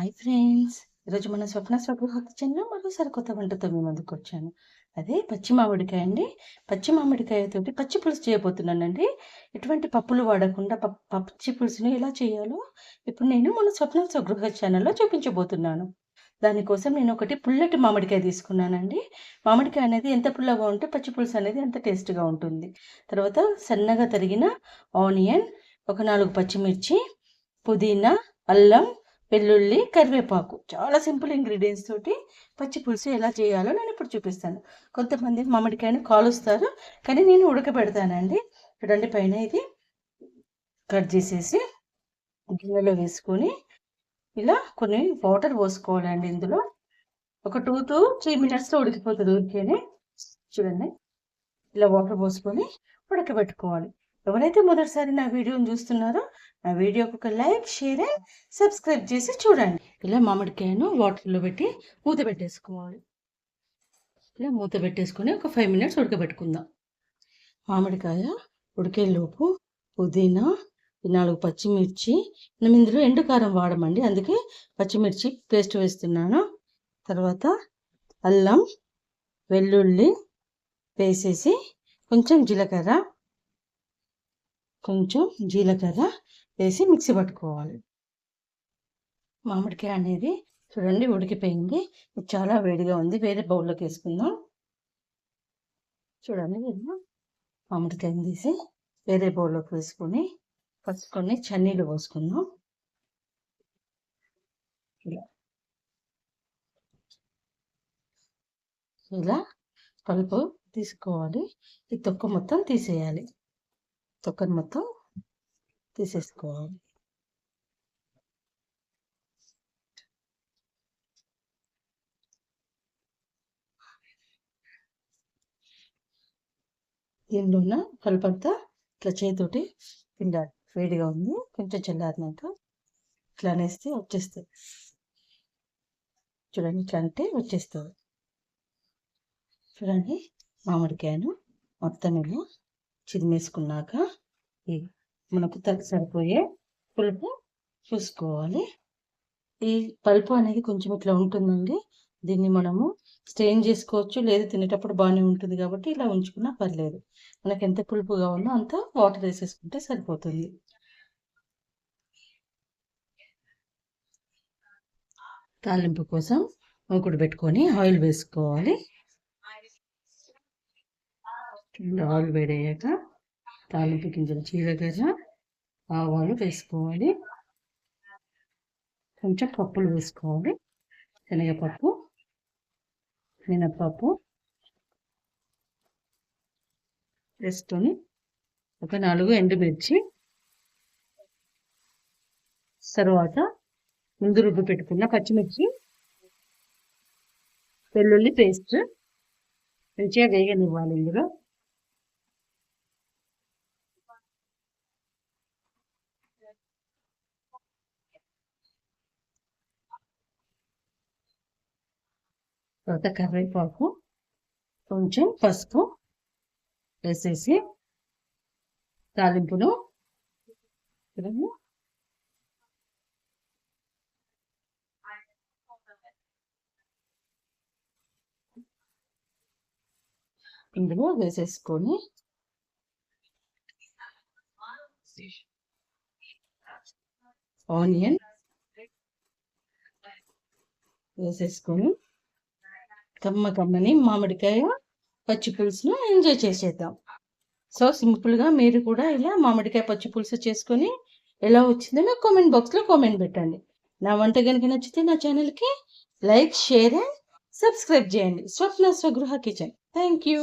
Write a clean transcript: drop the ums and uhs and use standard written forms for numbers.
Hi friends! ఈరోజు మన స్వప్న స్వగృహ కిచెన్‌లో మరో సరికొత్త వంటతో మీ ముందుకొచ్చాను. అదే పచ్చి మామిడికాయ అండి. పచ్చి మామిడికాయతోటి పచ్చి పులుసు చేయబోతున్నానండి. ఎటువంటి పప్పులు వాడకుండా పచ్చి పులుసుని ఎలా చేయాలో ఇప్పుడు నేను మన స్వప్న స్వగృహ ఛానల్‌లో చూపించబోతున్నాను. దానికోసం నేను ఒకటి పుల్లటి మామిడికాయ తీసుకున్నానండి. మామిడికాయ అనేది ఎంత పుల్లగా ఉంటే పచ్చి పులుసు అనేది అంత టేస్ట్‌గా ఉంటుంది. తర్వాత సన్నగా తరిగిన ఆనియన్, ఒక 4 పచ్చిమిర్చి, పుదీనా, అల్లం, వెల్లుల్లి, కరివేపాకు. చాలా సింపుల్ ఇంగ్రీడియెంట్స్ తోటి పచ్చి పులుసు ఎలా చేయాలో నేను ఇప్పుడు చూపిస్తాను. కొంతమంది మామిడికాయను కాలుస్తారు, కానీ నేను ఉడకబెడతానండి. చూడండి, పైన ఇది కట్ చేసేసి గిన్నెలో వేసుకొని ఇలా కొన్ని వాటర్ పోసుకోవాలండి. ఇందులో ఒక 2 to 3 మినిట్స్లో ఉడికిపోతుంది ఊరికేనే. చూడండి, ఇలా వాటర్ పోసుకొని ఉడకబెట్టుకోవాలి. ఎవరైతే మొదటిసారి నా వీడియోని చూస్తున్నారో నా వీడియోకి ఒక లైక్, షేర్ అండ్ సబ్స్క్రైబ్ చేసి చూడండి. ఇలా మామిడికాయను వాటర్లో పెట్టి మూత పెట్టేసుకోవాలి. ఇలా మూత పెట్టేసుకొని ఒక 5 మినిట్స్ ఉడకబెట్టుకుందాం. మామిడికాయ ఉడికేలోపు పుదీనా, 4 పచ్చిమిర్చి, మనం ఇందులో ఎండు కారం వాడమండి, అందుకే పచ్చిమిర్చి పేస్ట్ వేస్తున్నాను. తర్వాత అల్లం, వెల్లుల్లి వేసేసి కొంచెం జీలకర్ర వేసి మిక్సీ పట్టుకోవాలి. మామిడికాయ అనేది చూడండి ఉడికిపోయింది. చాలా వేడిగా ఉంది. వేరే బౌల్లోకి వేసుకుందాం. చూడండి, మామిడికాయని తీసి వేరే బౌల్లోకి వేసుకొని ఫస్ట్ కొన్ని చన్నీళ్ళు పోసుకుందాం. ఇలా పలుపు తీసుకోవాలి. ఈ తొక్క మొత్తం తీసేయాలి. తొక్కను మొత్తం తీసేసుకోవాలి. దీనిలో కలుపంతా ఇట్లా చేతితోటి పిండాలి. వేడిగా ఉంది, కొంచెం చల్లారినాక ఇట్లా అనేస్తే వచ్చేస్తుంది. చూడండి, ఇట్లా అంటే వచ్చేస్తుంది. చూడండి, మామిడికాయను మొత్తం ఇలా చిరిమేసుకున్నాక మనకు సరిపోయే పులుపు చూసుకోవాలి. ఈ పల్పు అనేది కొంచెం ఇట్లా ఉంటుందండి. దీన్ని మనము స్ట్రెయిన్ చేసుకోవచ్చు, లేదా తినేటప్పుడు బాగానే ఉంటుంది కాబట్టి ఇలా ఉంచుకున్నా పర్లేదు. మనకు ఎంత పులుపు కావాలో అంత వాటర్ వేసేసుకుంటే సరిపోతుంది. తాలింపు కోసం మూకుడు పెట్టుకొని ఆయిల్ వేసుకోవాలి. ఆయిల్ వేడయ్యాక తాలింపు గింజలు, జీలకర్ర, ఆవాలు వేసుకోవాలి. కొంచెం పప్పులు వేసుకోవాలి. శనగపప్పు, మినపప్పు వేసుకొని ఒక 4 ఎండుమిర్చి, తర్వాత ముందు రుబ్బి పెట్టుకున్న పచ్చిమిర్చి, వెల్లుల్లి పేస్ట్ మంచిగా వేగనివ్వాలి. ఇందులో తర్వాత కరివేపాకు, కొంచెం పసుపు వేసేసి తాలింపును ఇందులో వేసేసుకొని ఆనియన్ వేసేసుకొని కమ్మని మామిడికాయ పచ్చి పులుసును ఎంజాయ్ చేసేద్దాం. సో సింపుల్గా మీరు కూడా ఇలా మామిడికాయ పచ్చి పులుసు చేసుకొని ఎలా వచ్చిందో నాకు కామెంట్ బాక్స్లో కామెంట్ పెట్టండి. నా వంట కనుక నచ్చితే నా ఛానల్కి లైక్, షేర్ అండ్ సబ్స్క్రైబ్ చేయండి. స్వప్న స్వగృహ కిచెన్. Thank you.